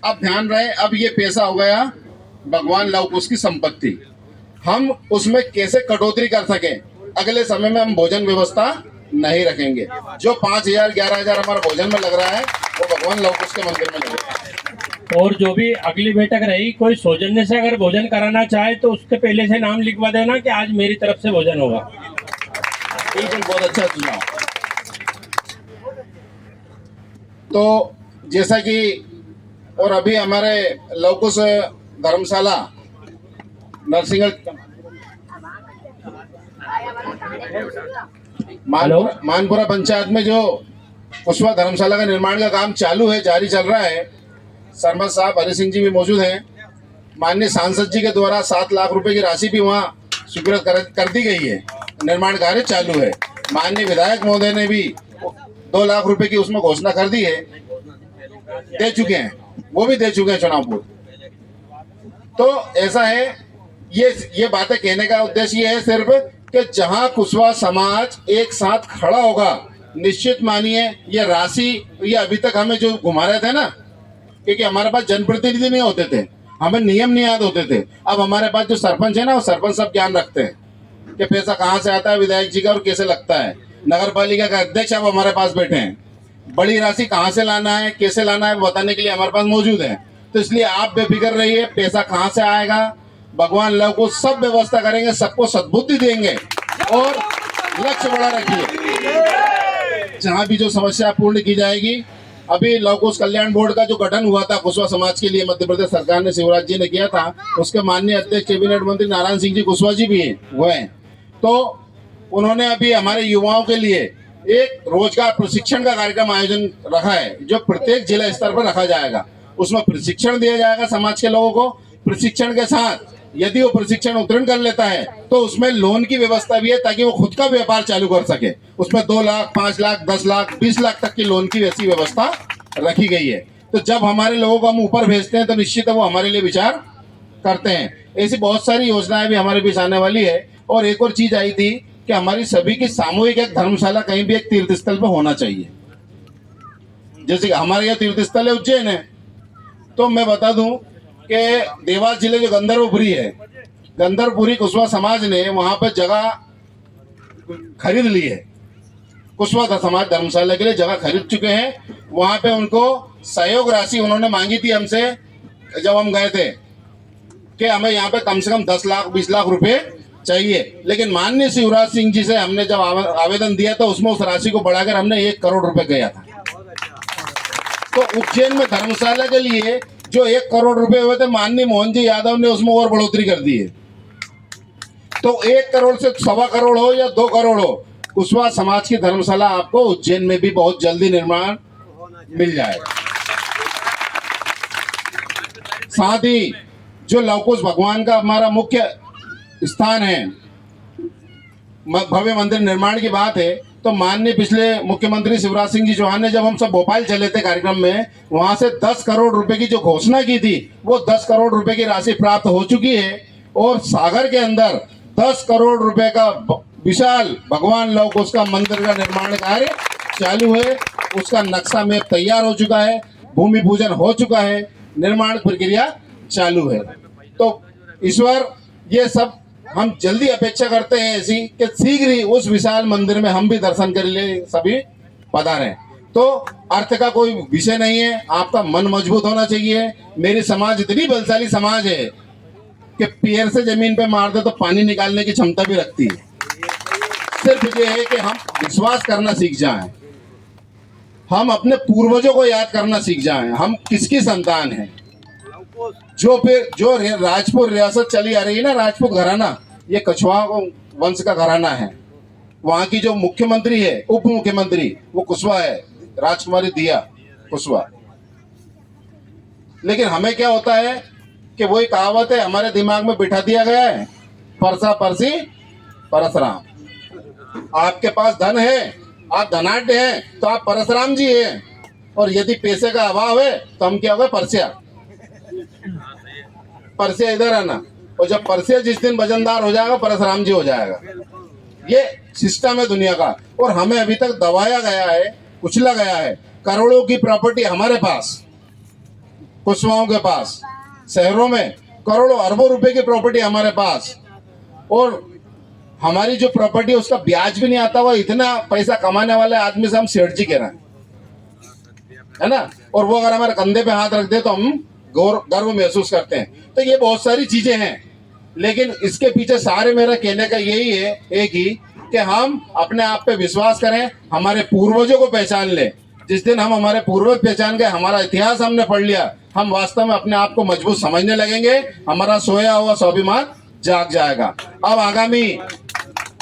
अब ध्यान रहे, अब ये पैसा हो गया भगवान लव कुश की संपत्ति। हम उसमें कैसे कटौती कर सके, अगले समय में हम भोजन व्यवस्था नहीं रखेंगे। जो 5,000 11,000 हमारा भोजन में लग रहा है वो भगवान लव कुश के मंदिर में लगेगा। और जो भी अगली बैठक रही, कोई सौजन्य से अगर भोजन कराना चाहे तो उसके पहले से नाम लिखवा देना कि आज मेरी तरफ से भोजन होगा। बिल्कुल, बहुत अच्छा सुझाव। तो जैसा कि और अभी हमारे लव कुश धर्मशाला मानपुरा पंचायत में जो कुशवा धर्मशाला का निर्माण का काम चालू है, जारी चल रहा है। सरपंच साहब हरि सिंह जी भी मौजूद हैं। माननीय सांसद जी के द्वारा 7 लाख रुपए की राशि भी वहाँ स्वीकृत कर दी गई है। निर्माण कार्य चालू है। माननीय विधायक महोदय ने भी 2 लाख रुपए की उसमें घोषणा कर दी है, दे चुके हैं, वो भी दे चुके हैं चुनाव पूर्व। तो ऐसा है, ये बातें कहने का उद्देश्य ये है सिर्फ कि जहां कुशवा समाज एक साथ खड़ा होगा, निश्चित मानिए ये राशि, ये अभी तक हमें जो घुमा रहे थे ना, क्योंकि हमारे पास जनप्रतिनिधि नहीं होते थे, हमें नियम नहीं याद होते थे। अब हमारे पास जो सरपंच है ना, वो सरपंच सब ज्ञान रखते हैं कि पैसा कहाँ से आता है विधायक जी का और कैसे लगता है। नगर पालिका का अध्यक्ष अब हमारे पास बैठे हैं, बड़ी राशि कहाँ से लाना है, कैसे लाना है बताने के लिए हमारे पास मौजूद है। तो इसलिए आप बेफिक्र रहिए, पैसा कहाँ से आएगा भगवान लव को सब व्यवस्था करेंगे, सबको सद्बुद्धि देंगे और लक्ष्य बड़ा रखिए। जहाँ भी जो समस्या पूर्ण की जाएगी। अभी लव कुश कल्याण बोर्ड का जो गठन हुआ था कुशवा समाज के लिए, मध्य प्रदेश सरकार ने शिवराज जी ने किया था, उसके माननीय अध्यक्ष कैबिनेट मंत्री नारायण सिंह जी कुशवा जी भी हैं। तो उन्होंने अभी हमारे युवाओं के लिए एक रोजगार प्रशिक्षण का कार्यक्रम आयोजन रखा है, जो प्रत्येक जिला स्तर पर रखा जाएगा। उसमें प्रशिक्षण दिया जाएगा समाज के लोगों को। प्रशिक्षण के साथ यदि वो प्रशिक्षण उत्तीर्ण कर लेता है तो उसमें लोन की व्यवस्था भी है, ताकि वो खुद का व्यापार चालू कर सके। उसमें 2 लाख, 5 लाख, 10 लाख, 20 लाख तक की लोन की ऐसी व्यवस्था रखी गई है। तो जब हमारे लोगों को हम ऊपर भेजते हैं तो निश्चित है वो हमारे लिए विचार करते हैं। ऐसी बहुत सारी योजनाएं भी हमारे बीच आने वाली है। और एक और चीज आई थी कि हमारी सभी की सामूहिक एक धर्मशाला कहीं भी एक तीर्थ स्थल पर होना चाहिए। जैसे कि हमारे यहाँ तीर्थ स्थल है उज्जैन है, तो मैं बता दूं कि देवास जिले जो गंधर्वपुरी है, गंधर्वपुरी कुशवा समाज ने वहां पर जगह खरीद ली है। कुशवा समाज धर्मशाला के लिए जगह खरीद चुके हैं। वहां पे उनको सहयोग राशि उन्होंने मांगी थी हमसे जब हम गए थे कि हमें यहाँ पे कम से कम 10 लाख 20 लाख रुपए चाहिए। लेकिन माननीय शिवराज सिंह जी से हमने जब आवेदन दिया तो उसमें उस राशि को बढ़ाकर हमने 1 करोड़ रुपए किया था। तो उज्जैन में धर्मशाला के लिए जो 1 करोड़ रुपए हुए थे, माननीय मोहन जी यादव ने उसमें और बढ़ोतरी कर दी है। तो 1 करोड़ से 1.25 करोड़ हो या 2 करोड़ हो, कुशवा समाज की धर्मशाला आपको उज्जैन में भी बहुत जल्दी निर्माण मिल जाएगा। साथ ही जो लव कुश भगवान का हमारा मुख्य स्थान है, भव्य मंदिर निर्माण की बात है, तो माननीय पिछले मुख्यमंत्री शिवराज सिंह जी चौहान ने जब हम सब भोपाल चले थे कार्यक्रम में, वहां से 10 करोड़ रुपए की जो घोषणा की थी, वो 10 करोड़ रुपए की राशि प्राप्त हो चुकी है। और सागर के अंदर 10 करोड़ रुपए का विशाल भगवान लव कुश का मंदिर का निर्माण कार्य चालू है। उसका नक्शा मैप तैयार हो चुका है, भूमि पूजन हो चुका है, निर्माण प्रक्रिया चालू है। तो ईश्वर ये सब हम जल्दी अपेक्षा करते हैं ऐसी कि शीघ्र ही उस विशाल मंदिर में हम भी दर्शन कर ले, सभी पधारें। तो अर्थ का कोई विषय नहीं है, आपका मन मजबूत होना चाहिए। मेरी समाज इतनी बलशाली समाज है कि पैर से जमीन पे मार दे तो पानी निकालने की क्षमता भी रखती है। सिर्फ ये है कि हम विश्वास करना सीख जाएं, हम अपने पूर्वजों को याद करना सीख जाएं, हम किसकी संतान हैं। जो राजपूत रियासत चली आ रही है ना, राजपूत घराना, ये कछवा वंश का घराना है। वहां की जो मुख्यमंत्री है, उप मुख्यमंत्री, वो कुशवा है, राजकुमारी दिया कुशवा। लेकिन हमें क्या होता है कि वही कहावत है हमारे दिमाग में बिठा दिया गया है, परसा परसी परसराम। आपके पास धन है, आप धनाढ्य हैं तो आप परशुराम जी हैं, और यदि पैसे का अभाव है तो हम क्या होगा, परसिया। परसिया इधर आना, और जब परसिया जिस दिन वजनदार हो जाएगा, परशुराम जी हो जाएगा। ये सिस्टम है दुनिया का। और हमें अभी तक दबाया गया है, कुचला गया है। करोड़ों की प्रॉपर्टी हमारे पास, कुशवाहों के पास, शहरों में करोड़ों अरबों रुपए की प्रॉपर्टी हमारे पास, और हमारी जो प्रॉपर्टी है उसका ब्याज भी नहीं आता हुआ, इतना पैसा कमाने वाले आदमी से हम सेठ जी कह रहे हैं, है ना। और वो अगर हमारे कंधे पे हाथ रख दे तो हम गर्व महसूस करते हैं। तो ये बहुत सारी चीजें हैं, लेकिन इसके पीछे सारे मेरा कहने का यही है एक ही, कि हम अपने आप पे विश्वास करें, हमारे पूर्वजों को पहचान लें। जिस दिन हम हमारे पूर्वज पहचान गए, हमारा इतिहास हमने पढ़ लिया, हम वास्तव में अपने आप को मजबूत समझने लगेंगे, हमारा सोया हुआ स्वाभिमान जाग जाएगा। अब आगामी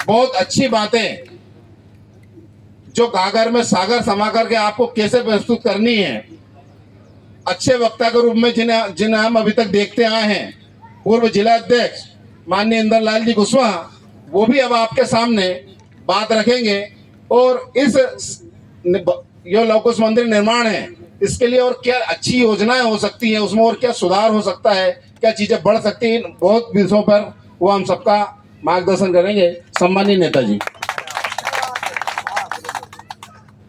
बहुत अच्छी बातें जो गागर में सागर समा करके आपको कैसे प्रस्तुत करनी है, अच्छे वक्ता के रूप में जिन्हें हम अभी तक देखते आए हैं, पूर्व जिला अध्यक्ष माननीय इंदर लाल जी कुशवाहा, वो भी अब आपके सामने बात रखेंगे। और इस जो लव कुश मंदिर निर्माण है, इसके लिए और क्या अच्छी योजनाएं हो सकती हैं, उसमें और क्या सुधार हो सकता है, क्या चीजें बढ़ सकती हैं, बहुत विषयों पर वो हम सबका मार्गदर्शन करेंगे। सम्मानीय नेताजी।